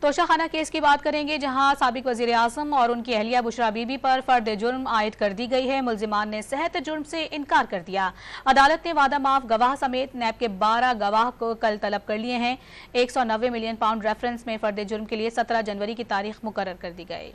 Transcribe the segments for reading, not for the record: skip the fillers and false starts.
توشہ خانہ کیس کی بات کریں گے، جہاں سابق وزیر اعظم اور ان کی اہلیہ بشریٰ بی بی پر فرد جرم عائد کر دی گئی ہے۔ ملزمان نے صحت جرم سے انکار کر دیا۔ عدالت نے وعدہ معاف گواہ سمیت نیب کے 12 گواہ کو کل طلب کر لیے ہیں۔ 190 ملین پاؤنڈ ریفرنس میں فرد جرم کے لیے 17 جنوری کی تاریخ مقرر کر دی گئی۔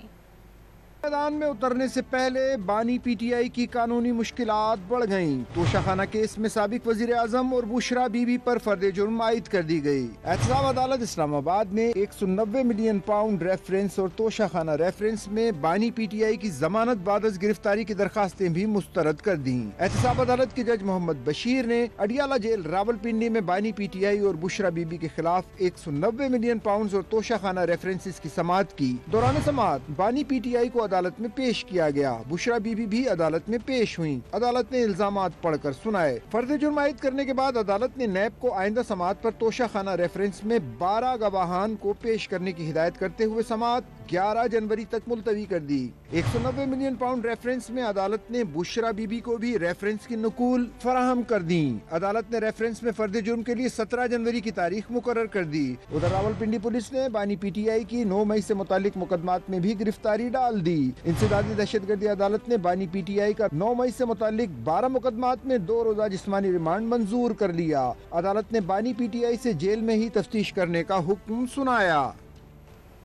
میدان میں اترنے سے پہلے بانی پی ٹی آئی کی قانونی مشکلات بڑھ گئیں۔ توشہ خانہ کیس میں سابق وزیر اعظم اور بشریٰ بی بی پر فرد جرم عائد کر دی گئی۔ احتساب عدالت اسلام آباد نے 190 ملین پاؤنڈ ریفرنس اور توشہ خانہ ریفرنس میں بانی پی ٹی آئی کی ضمانت بعد از گرفتاری کی درخواستیں بھی مسترد کر دیں۔ احتساب عدالت کے جج محمد بشیر نے اڈیالہ جیل راولپنڈی میں بانی پی ٹی آئی اور بشریٰ بی بی کے خلاف 190 ملین پاؤنڈز اور توشہ خانہ ریفرنسز کی سماعت کی۔ دوران سماعت بانی پی ٹی آئی کو عدالت میں پیش کیا گیا۔ بشریٰ بی بی بھی عدالت میں پیش ہوئیں۔ عدالت نے الزامات پڑھ کر سنائے۔ فرد جرم عائد کرنے کے بعد عدالت نے نیب کو آئندہ سماعت پر توشہ خانہ ریفرنس میں 12 گواہان کو پیش کرنے کی ہدایت کرتے ہوئے سماعت 11 جنوری تک ملتوی کر دی۔ 190 ملین پاؤنڈ ریفرنس میں عدالت نے بشریٰ بی بی کو بھی ریفرنس کی نقول فراہم کر دیں۔ عدالت نے ریفرنس میں فرد جرم کے لیے 17 جنوری کی تاریخ مقرر کر دی۔ ادھر راولپنڈی پولیس نے بانی پی ٹی آئی کی 9 مئی سے متعلق مقدمات میں بھی گرفتاری ڈال دی۔ انسدادی دہشت گردی عدالت نے بانی پی ٹی آئی کا 9 مئی سے متعلق 12 مقدمات میں 2 روزہ جسمانی ریمانڈ منظور کر لیا۔ عدالت نے بانی پی ٹی آئی سے جیل میں ہی تفتیش کرنے کا حکم سنایا۔